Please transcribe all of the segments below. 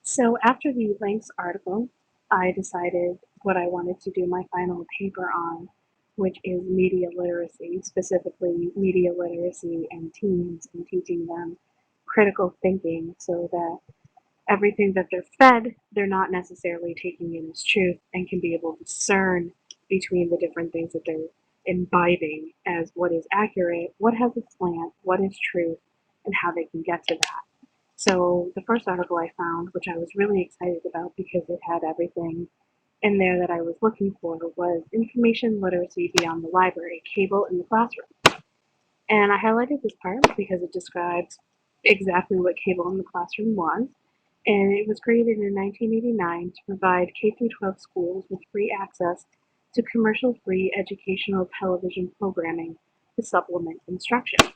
So after the links article, I decided what I wanted to do my final paper on, which is media literacy, specifically media literacy in teens and teaching them critical thinking so that everything that they're fed, they're not necessarily taking in as truth and can be able to discern between the different things that they're imbibing as what is accurate, what has a slant, what is truth, and how they can get to that. So the first article I found, which I was really excited about because it had everything in there that I was looking for, was information literacy beyond the library, cable in the classroom. And I highlighted this part because it describes exactly what cable in the classroom was. And it was created in 1989 to provide K through 12 schools with free access to commercial-free educational television programming to supplement instruction.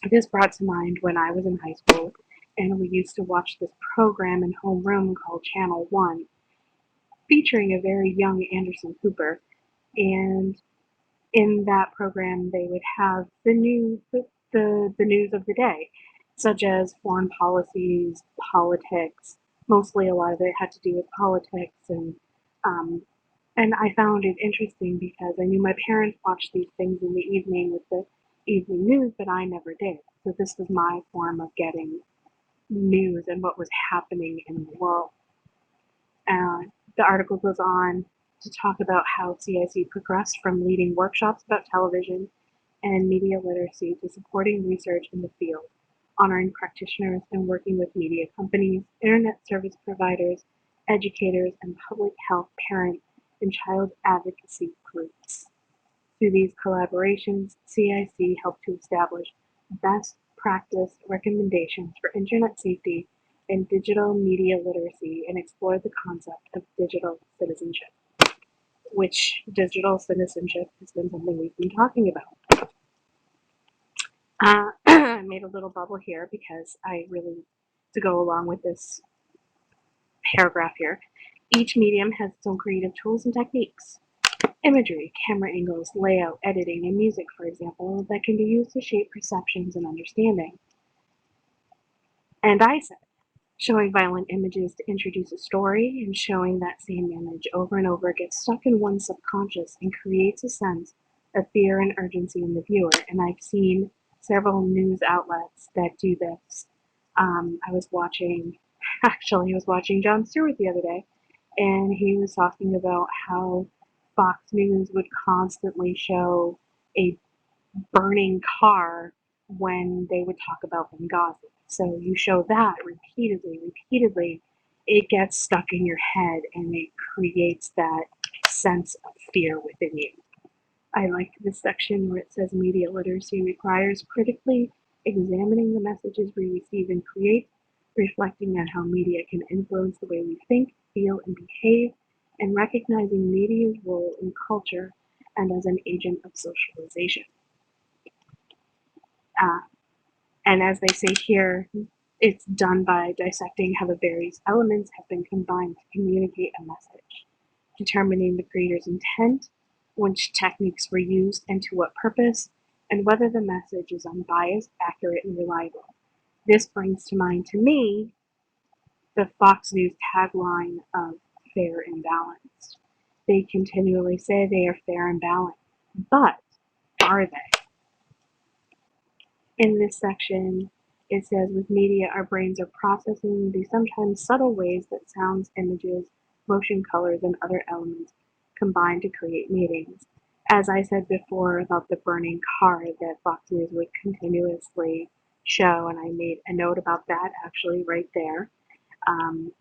This brought to mind when I was in high school and we used to watch this program in homeroom called Channel 1 featuring a very young Anderson Cooper. And in that program, they would have the news of the day, such as foreign policies, politics. Mostly, a lot of it had to do with politics, um, and I found it interesting because I knew my parents watched these things in the evening with the evening news, but I never did. So this was my form of getting news and what was happening in the world. Uh, the article goes on to talk about how CIC progressed from leading workshops about television and media literacy to supporting research in the field, honoring practitioners and working with media companies, internet service providers, educators, and public health, parent, and child advocacy groups. Through these collaborations, CIC helped to establish best practice recommendations for internet safety and digital media literacy and explored the concept of digital citizenship, which digital citizenship has been something we've been talking about. I made a little bubble here because I really, to go along with this paragraph here, each medium has its own creative tools and techniques. Imagery, camera angles, layout, editing, and music, for example, that can be used to shape perceptions and understanding. And I said, showing violent images to introduce a story and showing that same image over and over gets stuck in one's subconscious and creates a sense of fear and urgency in the viewer. And I've seen several news outlets that do this. I was watching, actually, I was watching Jon Stewart the other day, and he was talking about how Fox News would constantly show a burning car when they would talk about Benghazi. So you show that repeatedly, repeatedly, it gets stuck in your head and it creates that sense of fear within you. I like this section where it says media literacy requires critically examining the messages we receive and create, reflecting on how media can influence the way we think, feel, and behave, and recognizing media's role in culture and as an agent of socialization. Uh, and as they say here, it's done by dissecting how the various elements have been combined to communicate a message, determining the creator's intent, which techniques were used, and to what purpose, and whether the message is unbiased, accurate, and reliable. This brings to mind to me the Fox News tagline of fair and balanced. They continually say they are fair and balanced, but are they? In this section, it says, with media, our brains are processing the sometimes subtle ways that sounds, images, motion colors, and other elements combine to create meanings. As I said before about the burning car that Fox News would continuously show, and I made a note about that actually right there,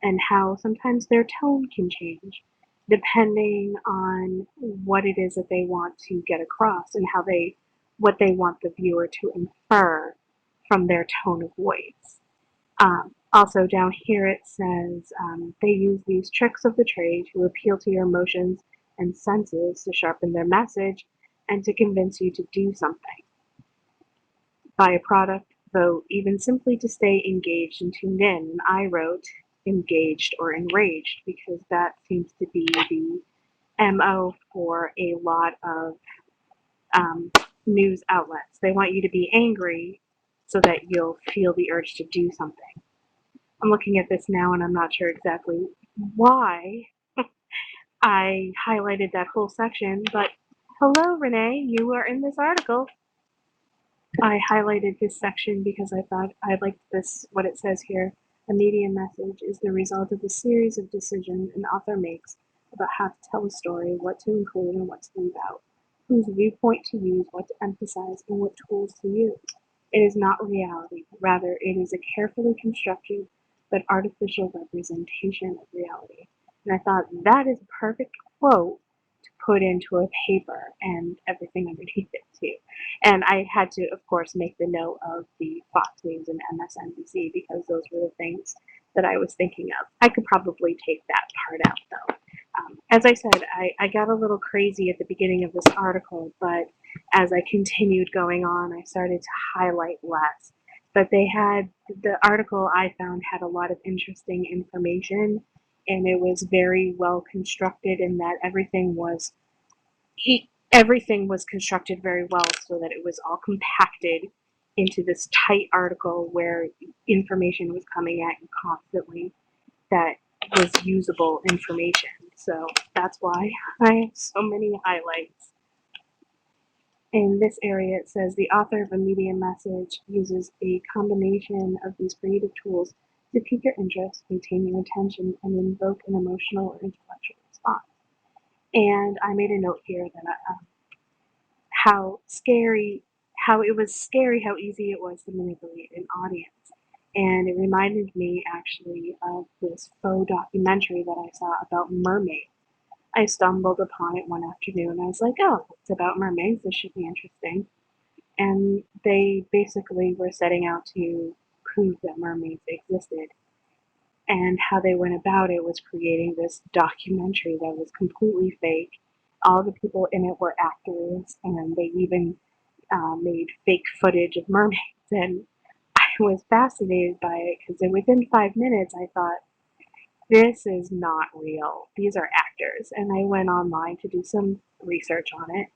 and how sometimes their tone can change depending on what it is that they want to get across and what they want the viewer to infer from their tone of voice. Also down here it says they use these tricks of the trade to appeal to your emotions and senses to sharpen their message and to convince you to do something. Buy a product, vote, even simply to stay engaged and tuned in. And I wrote engaged or enraged because that seems to be the MO for a lot of um, news outlets. They want you to be angry so that you'll feel the urge to do something. I'm looking at this now and I'm not sure exactly why I highlighted that whole section, but hello, Renee, you are in this article. I highlighted this section because I thought I liked this, what it says here. A media message is the result of a series of decisions an author makes about how to tell a story, what to include and what to leave out, whose viewpoint to use, what to emphasize, and what tools to use. It is not reality, rather it is a carefully constructed but artificial representation of reality. And I thought that is a perfect quote to put into a paper and everything underneath it too. And I had to, of course, make the note of the Fox News and MSNBC because those were the things that I was thinking of. I could probably take that part out though. As I said, I got a little crazy at the beginning of this article, but as I continued going on, I started to highlight less. But the article I found had a lot of interesting information, and it was very well constructed in that everything was constructed very well so that it was all compacted into this tight article where information was coming at you constantly that was usable information. So that's why I have so many highlights. In this area, it says the author of a media message uses a combination of these creative tools to pique your interest, maintain your attention, and invoke an emotional or intellectual response. And I made a note here that how scary, how it was scary how easy it was to manipulate an audience. And it reminded me actually of this faux documentary that I saw about mermaids. I stumbled upon it one afternoon. I was like, oh, it's about mermaids. This should be interesting. And they basically were setting out to prove that mermaids existed. And how they went about it was creating this documentary that was completely fake. All the people in it were actors, and they even made fake footage of mermaids. And I was fascinated by it because within 5 minutes I thought, this is not real. These are actors. And I went online to do some research on it.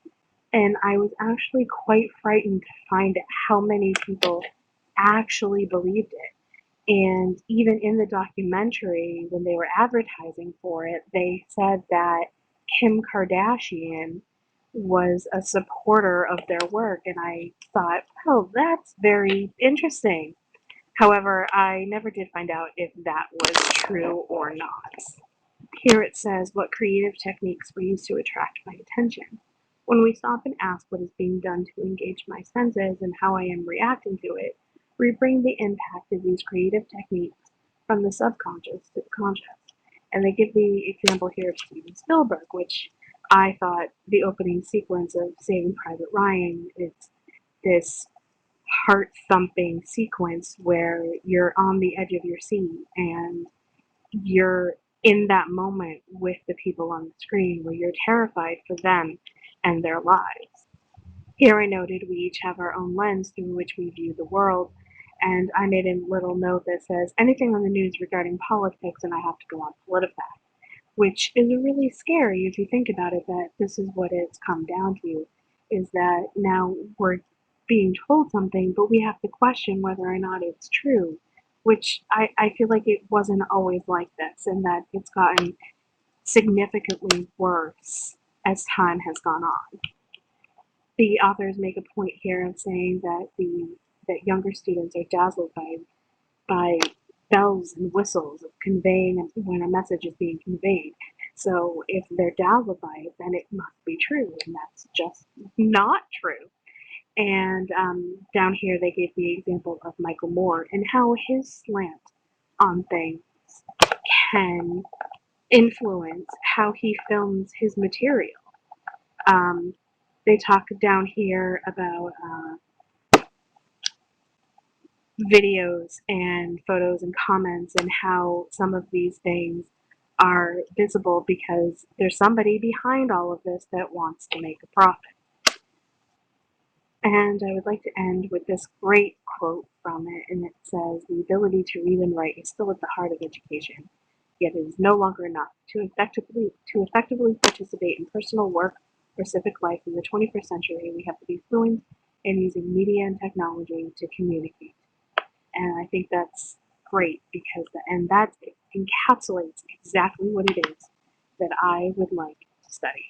And I was actually quite frightened to find how many people actually believed it. And even in the documentary, when they were advertising for it, they said that Kim Kardashian was a supporter of their work. And I thought, oh, that's very interesting. However, I never did find out if that was true or not. Here it says what creative techniques were used to attract my attention. When we stop and ask what is being done to engage my senses and how I am reacting to it, we bring the impact of these creative techniques from the subconscious to the conscious. And they give the example here of Steven Spielberg, which I thought the opening sequence of Saving Private Ryan is this heart thumping sequence where you're on the edge of your seat and you're in that moment with the people on the screen where you're terrified for them and their lives. Here I noted we each have our own lens through which we view the world, and I made a little note that says anything on the news regarding politics and I have to go on PolitiFact, which is really scary if you think about it, that this is what it's come down to, is that now we're being told something, but we have to question whether or not it's true, which I feel like it wasn't always like this, and that it's gotten significantly worse as time has gone on. The authors make a point here of saying that that younger students are dazzled by bells and whistles of conveying when a message is being conveyed. So if they're dazzled by it, then it must be true, and that's just not true. And down here, they gave the example of Michael Moore and how his slant on things can influence how he films his material. Um, they talk down here about videos and photos and comments and how some of these things are visible because there's somebody behind all of this that wants to make a profit. And I would like to end with this great quote from it, and it says, the ability to read and write is still at the heart of education, yet it is no longer enough. To effectively participate in personal work or civic life in the 21st century, we have to be fluent in using media and technology to communicate. And I think that's great because and that encapsulates exactly what it is that I would like to study.